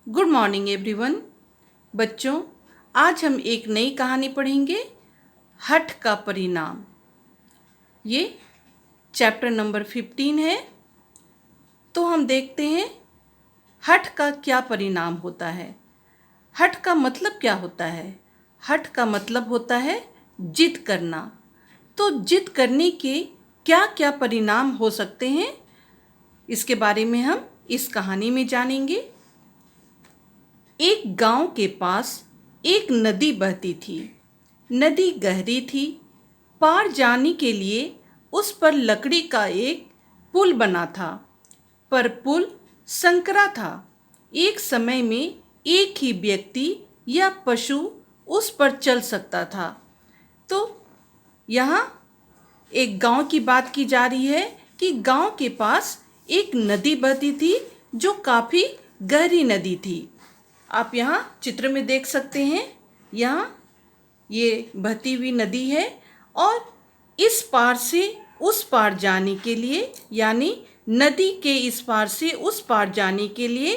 Good morning everyone. बच्चों, आज हम एक नई कहानी पढ़ेंगे, हठ का परिणाम। ये चैप्टर नंबर 15 है। तो हम देखते हैं हठ का क्या परिणाम होता है। हठ का मतलब क्या होता है? हठ का मतलब होता है जिद करना। तो जिद करने के क्या क्या परिणाम हो सकते हैं, इसके बारे में हम इस कहानी में जानेंगे। एक गांव के पास एक नदी बहती थी। नदी गहरी थी। पार जाने के लिए उस पर लकड़ी का एक पुल बना था, पर पुल संकरा था। एक समय में एक ही व्यक्ति या पशु उस पर चल सकता था। तो यहाँ एक गांव की बात की जा रही है कि गांव के पास एक नदी बहती थी जो काफ़ी गहरी नदी थी। आप यहाँ चित्र में देख सकते हैं। यहाँ ये बहती हुई नदी है और इस पार से उस पार जाने के लिए, यानी नदी के इस पार से उस पार जाने के लिए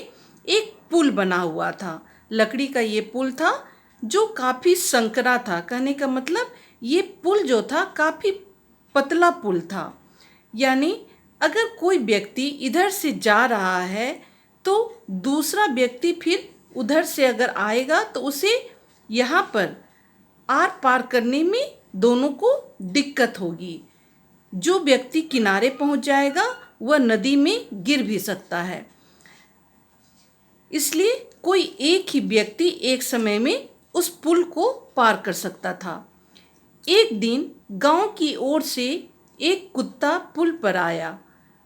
एक पुल बना हुआ था। लकड़ी का ये पुल था जो काफ़ी संकरा था। कहने का मतलब ये पुल जो था काफ़ी पतला पुल था। यानी अगर कोई व्यक्ति इधर से जा रहा है तो दूसरा व्यक्ति फिर उधर से अगर आएगा तो उसे यहाँ पर आर पार करने में दोनों को दिक्कत होगी। जो व्यक्ति किनारे पहुँच जाएगा वह नदी में गिर भी सकता है। इसलिए कोई एक ही व्यक्ति एक समय में उस पुल को पार कर सकता था। एक दिन गांव की ओर से एक कुत्ता पुल पर आया।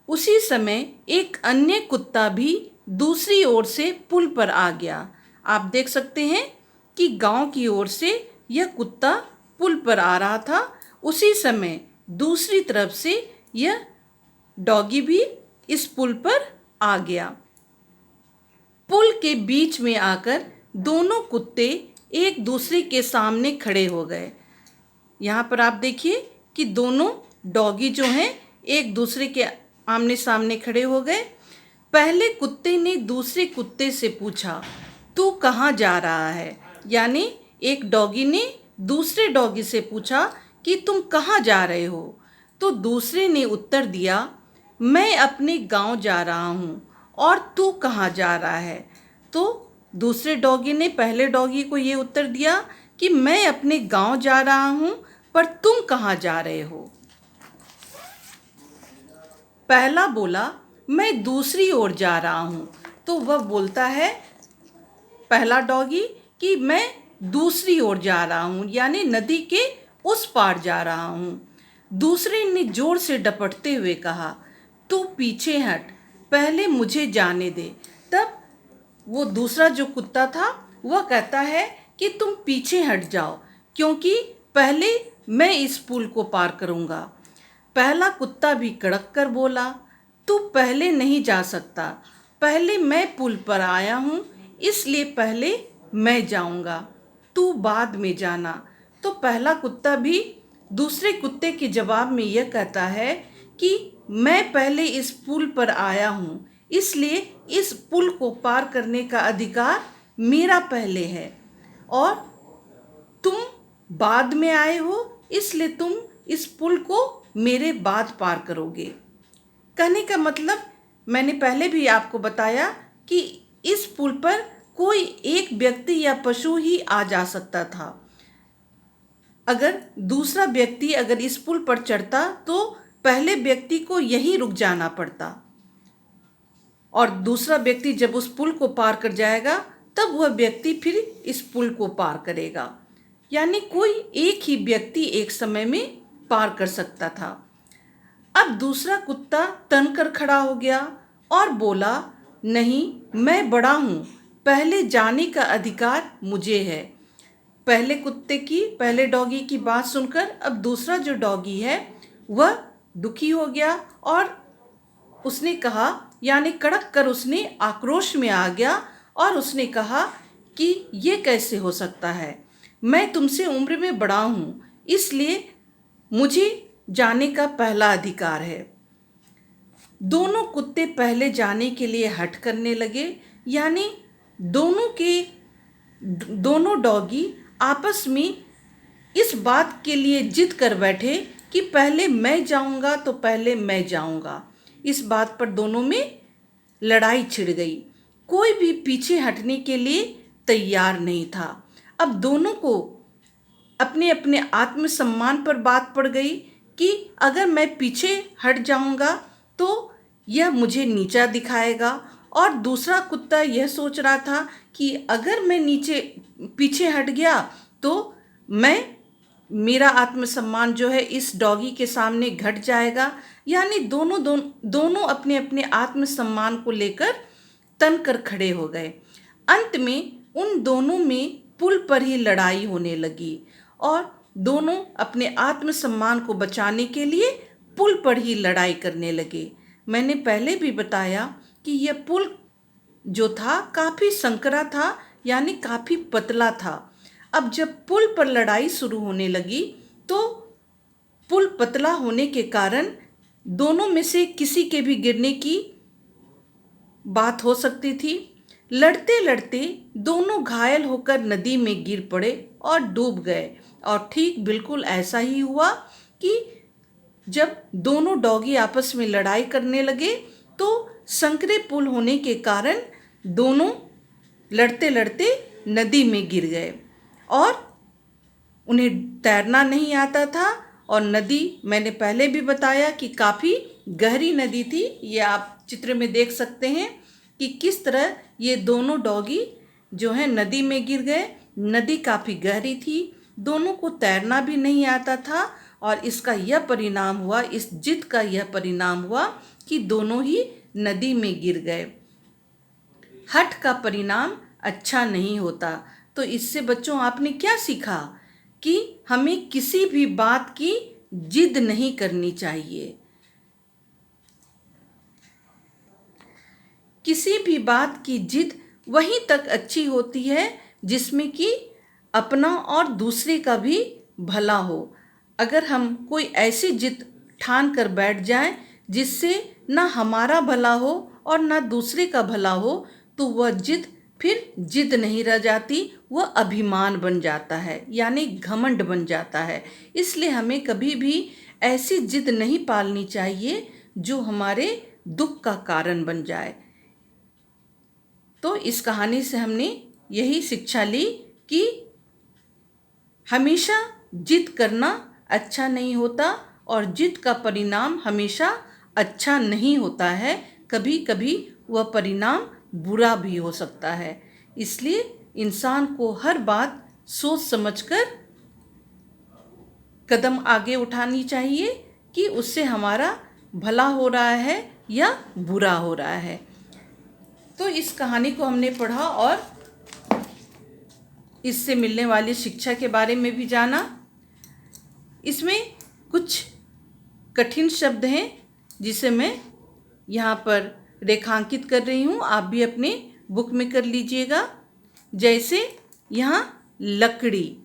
उसी समय एक अन्य कुत्ता भी दूसरी ओर से पुल पर आ गया। आप देख सकते हैं कि गांव की ओर से यह कुत्ता पुल पर आ रहा था। उसी समय दूसरी तरफ से यह डॉगी भी इस पुल पर आ गया। पुल के बीच में आकर दोनों कुत्ते एक दूसरे के सामने खड़े हो गए। यहाँ पर आप देखिए कि दोनों डॉगी जो हैं एक दूसरे के आमने सामने खड़े हो गए। पहले कुत्ते ने दूसरे कुत्ते से पूछा, तू कहाँ जा रहा है? यानी एक डॉगी ने दूसरे डॉगी से पूछा कि तुम कहाँ जा रहे हो? तो दूसरे ने उत्तर दिया, मैं अपने गांव जा रहा हूँ। और तू कहाँ जा रहा है? तो दूसरे डॉगी ने पहले डॉगी को ये उत्तर दिया कि मैं अपने गांव जा रहा हूँ, पर तुम कहाँ जा रहे हो? पहला बोला, मैं दूसरी ओर जा रहा हूँ। तो वह बोलता है, पहला डॉगी, कि मैं दूसरी ओर जा रहा हूँ, यानी नदी के उस पार जा रहा हूँ। दूसरे ने जोर से डपटते हुए कहा, तू पीछे हट, पहले मुझे जाने दे। तब वो दूसरा जो कुत्ता था वह कहता है कि तुम पीछे हट जाओ, क्योंकि पहले मैं इस पुल को पार करूँगा। पहला कुत्ता भी कड़क कर बोला, तू पहले नहीं जा सकता, पहले मैं पुल पर आया हूँ, इसलिए पहले मैं जाऊँगा, तू बाद में जाना। तो पहला कुत्ता भी दूसरे कुत्ते के जवाब में यह कहता है कि मैं पहले इस पुल पर आया हूँ, इसलिए इस पुल को पार करने का अधिकार मेरा पहले है, और तुम बाद में आए हो, इसलिए तुम इस पुल को मेरे बाद पार करोगे। कहने का मतलब मैंने पहले भी आपको बताया कि इस पुल पर कोई एक व्यक्ति या पशु ही आ जा सकता था। अगर दूसरा व्यक्ति अगर इस पुल पर चढ़ता तो पहले व्यक्ति को यहीं रुक जाना पड़ता, और दूसरा व्यक्ति जब उस पुल को पार कर जाएगा तब वह व्यक्ति फिर इस पुल को पार करेगा। यानी कोई एक ही व्यक्ति एक समय में पार कर सकता था। अब दूसरा कुत्ता तनकर खड़ा हो गया और बोला, नहीं, मैं बड़ा हूँ, पहले जाने का अधिकार मुझे है। पहले डॉगी की बात सुनकर अब दूसरा जो डॉगी है वह दुखी हो गया और उसने कहा, यानी कड़क कर उसने आक्रोश में आ गया और उसने कहा कि ये कैसे हो सकता है? मैं तुमसे उम्र में बड़ा हूँ, इसलिए मुझे जाने का पहला अधिकार है। दोनों कुत्ते पहले जाने के लिए हठ करने लगे, यानी दोनों डॉगी आपस में इस बात के लिए जिद कर बैठे कि पहले मैं जाऊंगा तो पहले मैं जाऊंगा। इस बात पर दोनों में लड़ाई छिड़ गई। कोई भी पीछे हटने के लिए तैयार नहीं था। अब दोनों को अपने अपने आत्मसम्मान पर बात पड़ गई कि अगर मैं पीछे हट जाऊंगा तो यह मुझे नीचा दिखाएगा, और दूसरा कुत्ता यह सोच रहा था कि अगर मैं पीछे हट गया तो मेरा आत्मसम्मान जो है इस डॉगी के सामने घट जाएगा। यानी दोनों अपने अपने आत्मसम्मान को लेकर तन कर खड़े हो गए। अंत में उन दोनों में पुल पर ही लड़ाई होने लगी और दोनों अपने आत्मसम्मान को बचाने के लिए पुल पर ही लड़ाई करने लगे। मैंने पहले भी बताया कि यह पुल जो था काफ़ी संकरा था, यानी काफ़ी पतला था। अब जब पुल पर लड़ाई शुरू होने लगी तो पुल पतला होने के कारण दोनों में से किसी के भी गिरने की बात हो सकती थी। लड़ते लड़ते दोनों घायल होकर नदी में गिर पड़े और डूब गए। और ठीक बिल्कुल ऐसा ही हुआ कि जब दोनों डॉगी आपस में लड़ाई करने लगे तो संकरे पुल होने के कारण दोनों लड़ते लड़ते नदी में गिर गए और उन्हें तैरना नहीं आता था। और नदी, मैंने पहले भी बताया कि काफ़ी गहरी नदी थी। ये आप चित्र में देख सकते हैं कि किस तरह ये दोनों डॉगी जो है नदी में गिर गए। नदी काफ़ी गहरी थी, दोनों को तैरना भी नहीं आता था और इसका यह परिणाम हुआ, इस जिद का यह परिणाम हुआ कि दोनों ही नदी में गिर गए। हठ का परिणाम अच्छा नहीं होता। तो इससे बच्चों आपने क्या सीखा कि हमें किसी भी बात की जिद नहीं करनी चाहिए। किसी भी बात की जिद वहीं तक अच्छी होती है जिसमें कि अपना और दूसरे का भी भला हो। अगर हम कोई ऐसी जिद ठान कर बैठ जाएं जिससे ना हमारा भला हो और ना दूसरे का भला हो तो वह जिद फिर जिद नहीं रह जाती, वह अभिमान बन जाता है, यानी घमंड बन जाता है। इसलिए हमें कभी भी ऐसी जिद नहीं पालनी चाहिए जो हमारे दुख का कारण बन जाए। तो इस कहानी से हमने यही शिक्षा ली कि हमेशा जिद करना अच्छा नहीं होता और जिद का परिणाम हमेशा अच्छा नहीं होता है। कभी कभी वह परिणाम बुरा भी हो सकता है। इसलिए इंसान को हर बात सोच समझकर कदम आगे उठानी चाहिए कि उससे हमारा भला हो रहा है या बुरा हो रहा है। तो इस कहानी को हमने पढ़ा और इससे मिलने वाली शिक्षा के बारे में भी जाना। इसमें कुछ कठिन शब्द हैं जिसे मैं यहाँ पर रेखांकित कर रही हूँ, आप भी अपने बुक में कर लीजिएगा। जैसे यहाँ लकड़ी,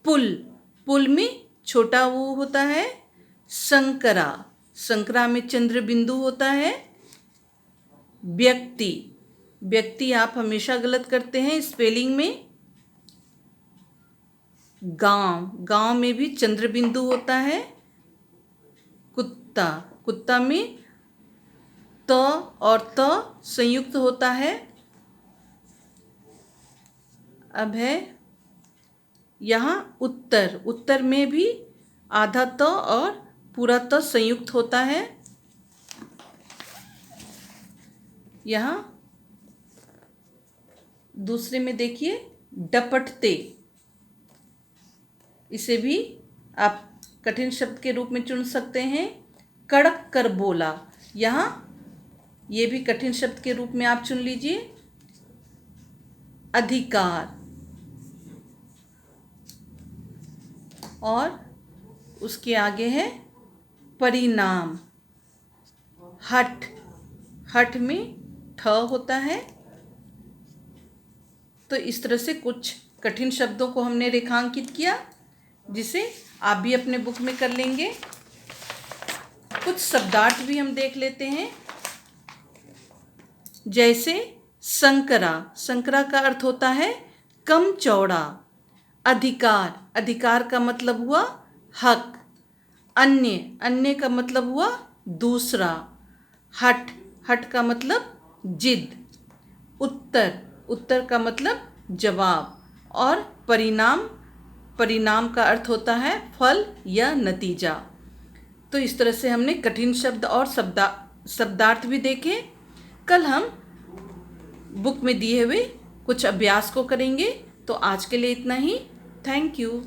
पुल, पुल में छोटा वो होता है, संकरा, संकरा में चंद्र बिंदु होता है। व्यक्ति, व्यक्ति आप हमेशा गलत करते हैं स्पेलिंग में। गांव, गांव में भी चंद्र बिंदु होता है। कुत्ता, कुत्ता में त और त संयुक्त होता है। अब है यहाँ उत्तर, उत्तर में भी आधा त और पूरा त संयुक्त होता है। यहाँ दूसरे में देखिए डपटते, इसे भी आप कठिन शब्द के रूप में चुन सकते हैं। कड़क कर बोला, यहाँ ये भी कठिन शब्द के रूप में आप चुन लीजिए। अधिकार, और उसके आगे है परिणाम। हठ, हठ में ठ होता है। तो इस तरह से कुछ कठिन शब्दों को हमने रेखांकित किया जिसे आप भी अपने बुक में कर लेंगे। कुछ शब्दार्थ भी हम देख लेते हैं। जैसे संकरा, संकरा का अर्थ होता है कम चौड़ा। अधिकार, अधिकार का मतलब हुआ हक। अन्य, अन्य का मतलब हुआ दूसरा। हठ, हठ का मतलब जिद। उत्तर, उत्तर का मतलब जवाब। और परिणाम, परिणाम का अर्थ होता है फल या नतीजा। तो इस तरह से हमने कठिन शब्द और शब्दार्थ भी देखे। कल हम बुक में दिए हुए कुछ अभ्यास को करेंगे। तो आज के लिए इतना ही। Thank you.